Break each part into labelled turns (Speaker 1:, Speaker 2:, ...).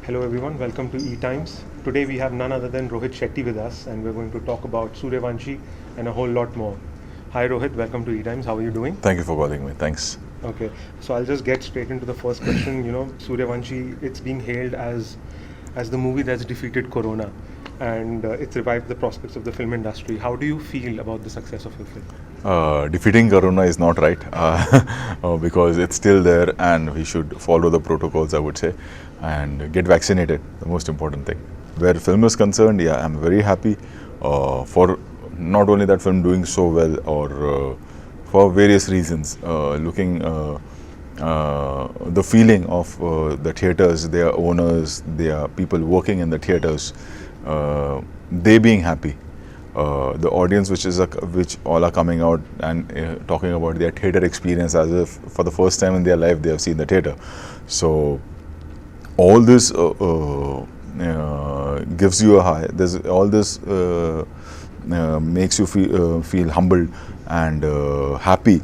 Speaker 1: Hello everyone, welcome to E-Times. Today we have none other than Rohit Shetty with us and we're going to talk about Suryavanshi and a whole lot more. Hi Rohit, welcome to E-Times. How are you doing?
Speaker 2: Thank you for calling me. Thanks.
Speaker 1: Okay, so I'll just get straight into the first question. Suryavanshi, it's being hailed as the movie that's defeated Corona and it's revived the prospects of the film industry. How do you feel about the success of your film?
Speaker 2: Defeating Corona is not right because it's still there and we should follow the protocols, I would say, and get vaccinated, the most important thing. Where film is concerned, yeah, I'm very happy for not only that film doing so well or for various reasons, looking the feeling of the theatres, their owners, their people working in the theatres, they being happy. The audience which all are coming out and talking about their theatre experience as if for the first time in their life they have seen the theatre. So all this gives you a high. All this makes you feel humbled and happy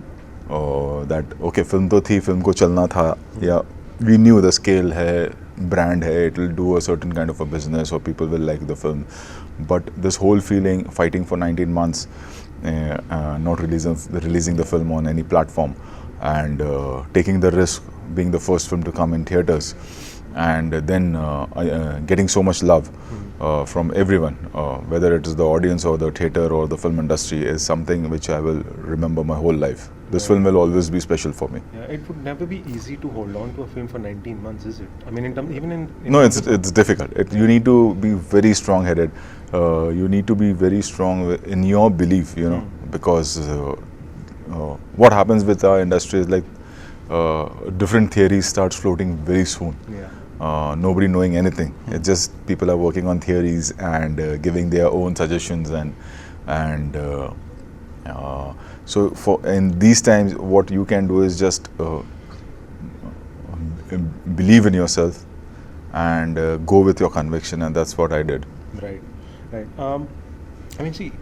Speaker 2: that okay, film to thi, film ko chalna tha. Yeah, we knew the scale hai, brand hai, it will do a certain kind of a business or people will like the film. But this whole feeling, fighting for 19 months, not releasing the film on any platform and taking the risk, being the first film to come in theatres, and then getting so much love from everyone, whether it is the audience or the theatre or the film industry, is something which I will remember my whole life. This film will always be special for me.
Speaker 1: Yeah, it would never be easy to hold on to a film for 19 months, is it? I mean,
Speaker 2: No, it's difficult. You need to be very strong-headed. You need to be very strong in your belief, because what happens with our industry is like different theories starts floating very soon.
Speaker 1: Yeah.
Speaker 2: Nobody knowing anything. It's just people are working on theories and giving their own suggestions and so for in these times, what you can do is just believe in yourself and go with your conviction, and that's what I did.
Speaker 1: Right. I mean, see,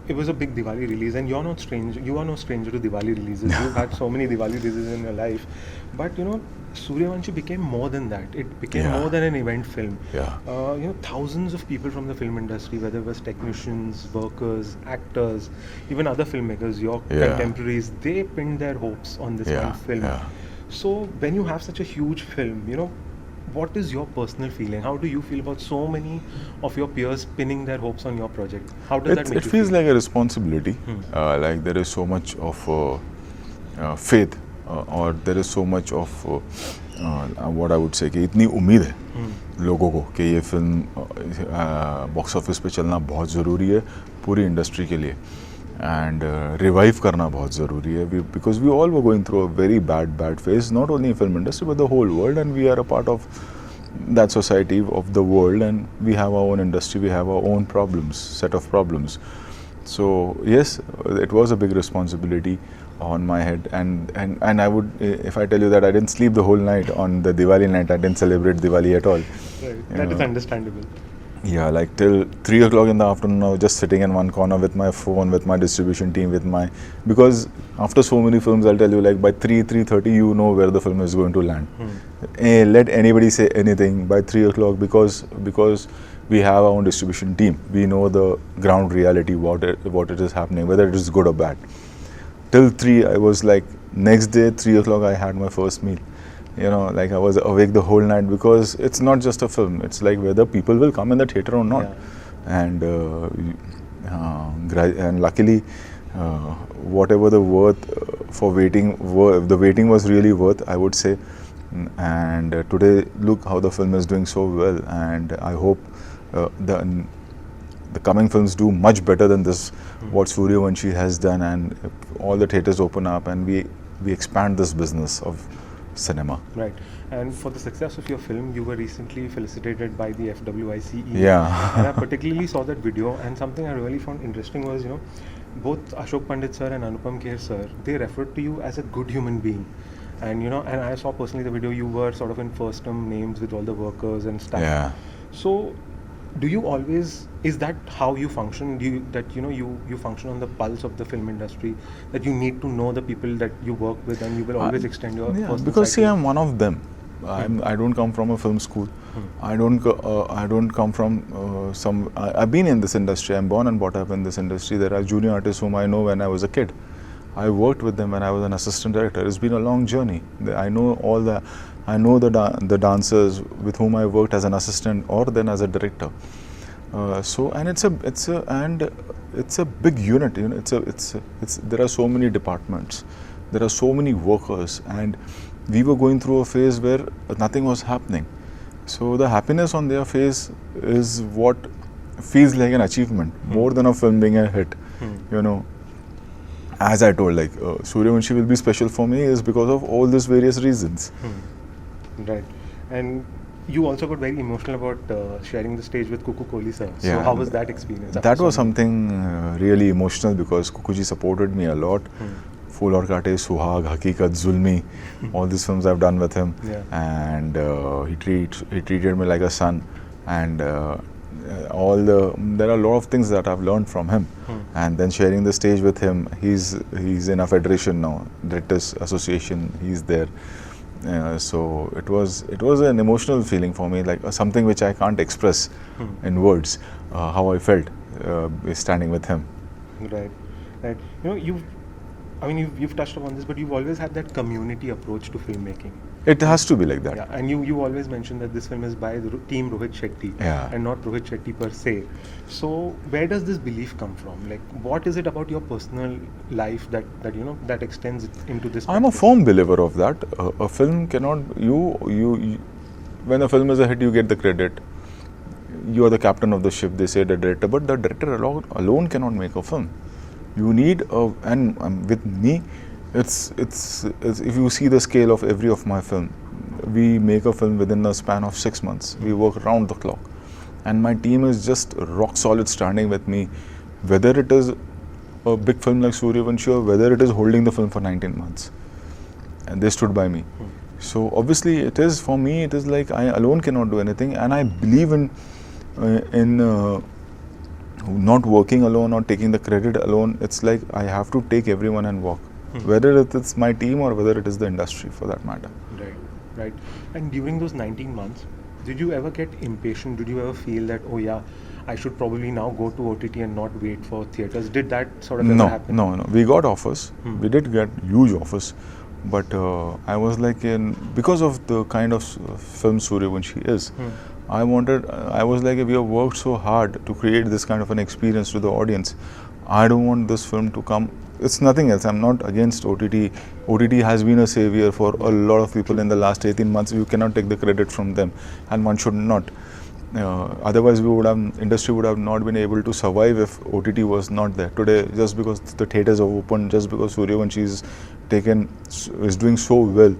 Speaker 1: it was a big Diwali release, and you are no stranger to Diwali releases. You've had so many Diwali releases in your life, but Suryavanshi became more than that. It became more than an event film.
Speaker 2: Yeah.
Speaker 1: Thousands of people from the film industry, whether it was technicians, workers, actors, even other filmmakers, your contemporaries, they pinned their hopes on this one film.
Speaker 2: Yeah.
Speaker 1: So when you have such a huge film, what is your personal feeling? How do you feel about so many of your peers pinning their hopes on your project? How does that make you feel?
Speaker 2: It feels like a responsibility. Like there is so much of faith, or there is so much of what I would say कि इतनी उम्मीद है लोगों को कि ये film box office पे चलना बहुत ज़रूरी है पूरी इंडस्ट्री के लिए, and revive करना बहुत ज़रूरी है, because we all were going through a very bad phase, not only in film industry but the whole world, and we are a part of that society of the world, and we have our own industry, we have our own set of problems. So yes, it was a big responsibility on my head, and I would, if I tell you that I didn't sleep the whole night on the Diwali night, I didn't celebrate Diwali at all.
Speaker 1: Right. That is understandable.
Speaker 2: Yeah, like till 3 o'clock in the afternoon, I was just sitting in one corner with my phone, with my distribution team, because after so many films, I'll tell you, like by 3:30, you know where the film is going to land. Let anybody say anything by 3 o'clock, because we have our own distribution team. We know the ground reality, what it is happening, whether it is good or bad. Till 3, I was like, next day, 3 o'clock, I had my first meal. Like I was awake the whole night, because it's not just a film. It's like whether people will come in the theatre or not.
Speaker 1: Yeah.
Speaker 2: And luckily, whatever the worth for waiting, the waiting was really worth, I would say. And today, look how the film is doing so well. And I hope the coming films do much better than this, what Suryavanshi has done, and all the theatres open up and we expand this business of cinema.
Speaker 1: Right. And for the success of your film, you were recently felicitated by the FWICE.
Speaker 2: Yeah.
Speaker 1: And I particularly saw that video, and something I really found interesting was, both Ashok Pandit sir and Anupam Kher sir, they referred to you as a good human being. And and I saw personally the video, you were sort of in first term names with all the workers and stuff.
Speaker 2: Yeah.
Speaker 1: So do you always, is that how you function? Do you function on the pulse of the film industry, that you need to know the people that you work with and you will always extend your personal
Speaker 2: because see,
Speaker 1: cycle?
Speaker 2: I'm one of them. I don't come from a film school. I don't come from I've been in this industry. I'm born and brought up in this industry. There are junior artists whom I know when I was a kid. I worked with them when I was an assistant director. It's been a long journey. I know the dancers with whom I worked as an assistant or then as a director. And it's a big unit. You know, there are so many departments, there are so many workers, and we were going through a phase where nothing was happening. So the happiness on their face is what feels like an achievement, more than a film being a hit. You know, as I told, like Sooryavanshi will be special for me is because of all these various reasons.
Speaker 1: Right. And you also got very emotional about sharing the stage with Kuku Kohli sir. So
Speaker 2: Yeah.
Speaker 1: how was that experience?
Speaker 2: That was something really emotional because Kukuji supported me a lot. Phool Aur Kaate, Suhag, Hakikat, Zulmi, all these films I've done with him.
Speaker 1: Yeah.
Speaker 2: And he treated me like a son. And there are a lot of things that I've learned from him. And then sharing the stage with him, he's in a federation now, Directors Association, he's there. So it was an emotional feeling for me, like something which I can't express in words, how I felt standing with him.
Speaker 1: Right. Right. You know, you've touched upon this, but you've always had that community approach to filmmaking.
Speaker 2: It has to be like that.
Speaker 1: Yeah, and you always mentioned that this film is by the team Rohit Shetty and not Rohit Shetty per se. So where does this belief come from? Like, what is it about your personal life that that extends into this?
Speaker 2: I'm a firm believer of that. A film cannot when a film is a hit, you get the credit. You are the captain of the ship, they say, the director, but the director alone cannot make a film. You need with me, it's if you see the scale of every of my film, we make a film within a span of 6 months. We work around the clock, and my team is just rock solid standing with me, whether it is a big film like Sooryavanshi or whether it is holding the film for 19 months, and they stood by me. So obviously it is, for me, it is like I alone cannot do anything, and I believe in not working alone or taking the credit alone. It's like I have to take everyone and walk, whether it's my team or whether it is the industry for that matter.
Speaker 1: Right. And during those 19 months, did you ever get impatient? Did you ever feel that, oh yeah, I should probably now go to OTT and not wait for theatres? Did that sort of ever happen?
Speaker 2: No. We got offers. We did get huge offers. But I was like, because of the kind of film Sooryavanshi is, I was like, we have worked so hard to create this kind of an experience to the audience. I don't want this film to come. It's nothing else. I'm not against OTT. OTT has been a savior for a lot of people in the last 18 months. You cannot take the credit from them, and one should not. Otherwise, industry would have not been able to survive if OTT was not there. Today, just because the theatres are open, just because Sooryavanshi is doing so well,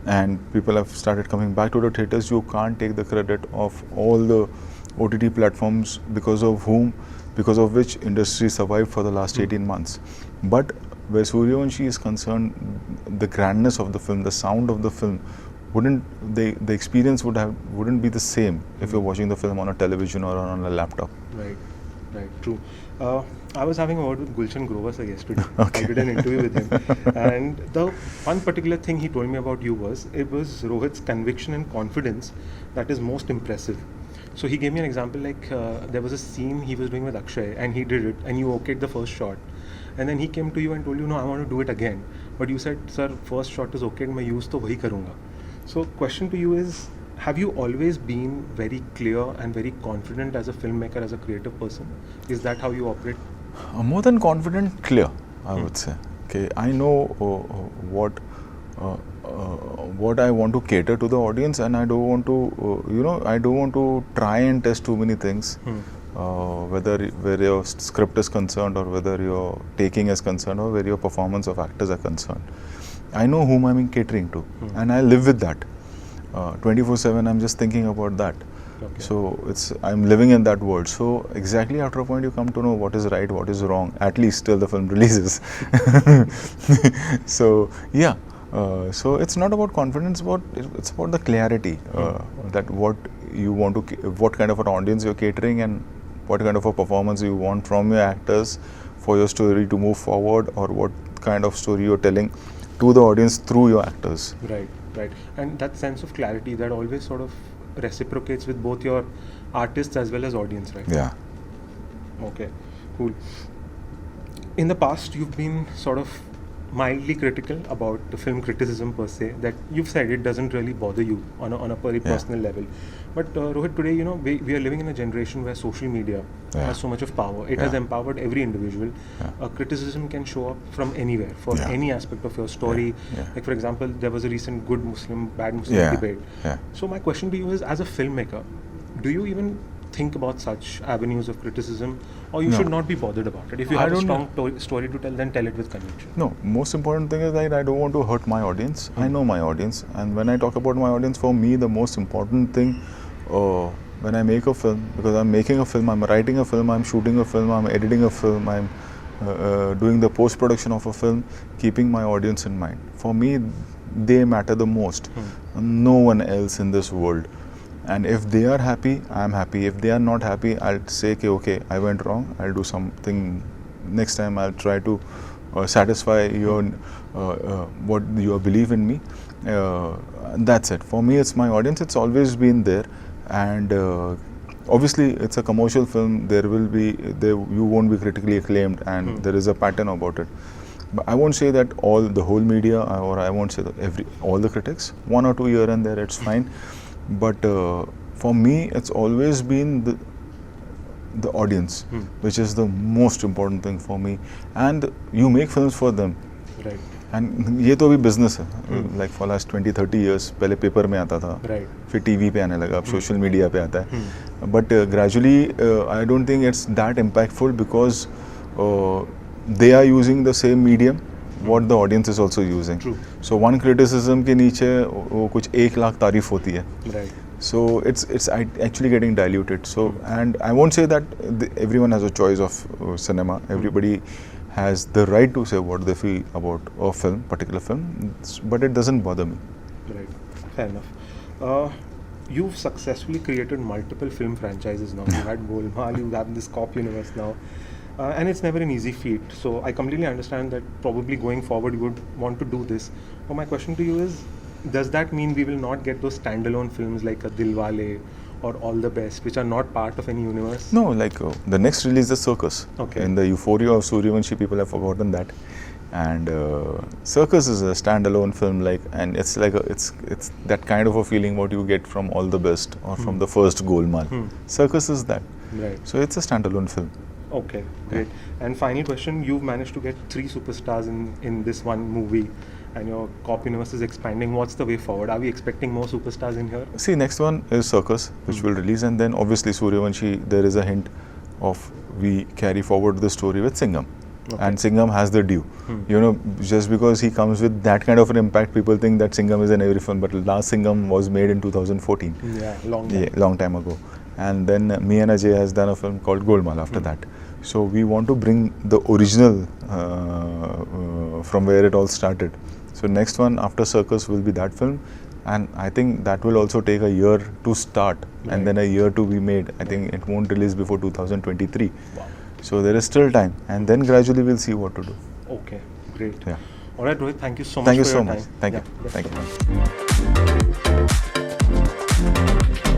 Speaker 2: and people have started coming back to the theatres, you can't take the credit of all the OTT platforms because of which industry survived for the last 18 months. But where Sooryavanshi is concerned, the grandness of the film, the sound of the film, the experience wouldn't be the same if you're watching the film on a television or on a laptop.
Speaker 1: Right, true. I was having a word with Gulshan Grover sir yesterday.
Speaker 2: Okay.
Speaker 1: I did an interview with him, and the one particular thing he told me about you was Rohit's conviction and confidence that is most impressive. So he gave me an example, like there was a scene he was doing with Akshay, and he did it, and you okayed the first shot, and then he came to you and told you, no, I want to do it again, but you said, sir, first shot is okayed, मैं use तो वही करूँगा. So question to you is, have you always been very clear and very confident as a filmmaker, as a creative person? Is that how you operate?
Speaker 2: More than confident, clear, I would say. Okay, I know what I want to cater to the audience, and I don't want to try and test too many things. Whether where your script is concerned, or whether your taking is concerned, or where your performance of actors are concerned. I know whom I'm catering to, and I live with that. 24/7, I'm just thinking about that.
Speaker 1: Okay.
Speaker 2: So I'm living in that world. So exactly after a point, you come to know what is right, what is wrong. At least till the film releases. So yeah. So it's not about confidence, it's about the clarity that what you want to, what kind of an audience you're catering, and what kind of a performance you want from your actors for your story to move forward, or what kind of story you're telling to the audience through your actors.
Speaker 1: Right. Right. And that sense of clarity that always sort of reciprocates with both your artists as well as audience, right?
Speaker 2: Yeah.
Speaker 1: Okay, cool. In the past, you've been sort of mildly critical about the film criticism per se, that you've said it doesn't really bother you on a very
Speaker 2: Yeah.
Speaker 1: personal level. But Rohit, today, you know, we are living in a generation where social media
Speaker 2: Yeah.
Speaker 1: has so much of power. It has
Speaker 2: Yeah.
Speaker 1: empowered every individual.
Speaker 2: Yeah.
Speaker 1: Criticism can show up from anywhere for
Speaker 2: Yeah.
Speaker 1: any aspect of your story.
Speaker 2: Yeah.
Speaker 1: Like, for example, there was a recent good Muslim, bad Muslim
Speaker 2: Yeah.
Speaker 1: debate.
Speaker 2: Yeah.
Speaker 1: So my question to you is, as a filmmaker, do you even think about such avenues of criticism, or you
Speaker 2: No.
Speaker 1: should not be bothered about it? If you
Speaker 2: I
Speaker 1: have a
Speaker 2: don't
Speaker 1: strong story to tell, then tell it with conviction.
Speaker 2: No, most important thing is that I don't want to hurt my audience. I know my audience, and when I talk about my audience, for me the most important thing when I make a film, because I'm making a film, I'm writing a film, I'm shooting a film, I'm editing a film, I'm doing the post-production of a film, keeping my audience in mind. For me, they matter the most. No one else in this world. And if they are happy, I'm happy. If they are not happy, I'll say, okay, I went wrong. I'll do something next time. I'll try to satisfy your what your belief in me. That's it. For me, it's my audience. It's always been there, and obviously, it's a commercial film. You won't be critically acclaimed, and there is a pattern about it. But I won't say that the whole media, or I won't say that all the critics. 1 or 2 here and there, it's fine. But for me, it's always been the audience, which is the most important thing for me. And you make films for them.
Speaker 1: Right.
Speaker 2: And ये तो अभी business है. Like for last 20-30 years, पहले paper में आता था.
Speaker 1: Right.
Speaker 2: फिर TV पे आने लगा, अब social media पे आता है. But gradually, I don't think it's that impactful, because they are using the same medium what the audience is also using.
Speaker 1: True.
Speaker 2: So one criticism के नीचे वो कुछ 1 लाख तारीफ होती है.
Speaker 1: Right.
Speaker 2: So it's actually getting diluted. So, and I won't say that everyone has a choice of cinema. Everybody has the right to say what they feel about a film, particular film, but it doesn't bother me.
Speaker 1: Right. Fair enough. You've successfully created multiple film franchises now. You had Golmaal, you have this Cop universe now. And it's never an easy feat. So I completely understand that probably going forward you would want to do this. But my question to you is, does that mean we will not get those standalone films like a Dilwale or All the Best, which are not part of any universe?
Speaker 2: No, like the next release is Circus.
Speaker 1: Okay.
Speaker 2: In the euphoria of Suryavanshi, people have forgotten that. And Circus is a standalone film, and it's like it's that kind of a feeling what you get from All the Best or from the first Golmaal. Circus is that.
Speaker 1: Right.
Speaker 2: So it's a standalone film.
Speaker 1: Okay, great. And final question, you've managed to get 3 superstars in this one movie, and your Cop universe is expanding. What's the way forward? Are we expecting more superstars in here?
Speaker 2: See, next one is Circus, which will release, and then obviously Suryavanshi, there is a hint of we carry forward the story with Singham.
Speaker 1: Okay.
Speaker 2: And Singham has the due. You know, just because he comes with that kind of an impact, people think that Singham is in every film, but last Singham was made in 2014.
Speaker 1: Yeah, long time.
Speaker 2: Yeah, long time ago. And then me and Ajay has done a film called Golmaal after that. So we want to bring the original from where it all started. So next one after Circus will be that film, and I think that will also take a year to start, and then a year to be made. I think it won't release before 2023.
Speaker 1: Wow.
Speaker 2: So there is still time, and then gradually we'll see what to do.
Speaker 1: Okay, great.
Speaker 2: Yeah.
Speaker 1: All right, Rohit, thank you so much
Speaker 2: Thank you
Speaker 1: for
Speaker 2: so
Speaker 1: your
Speaker 2: much.
Speaker 1: time.
Speaker 2: Thank you.
Speaker 1: Yeah,
Speaker 2: Thank you.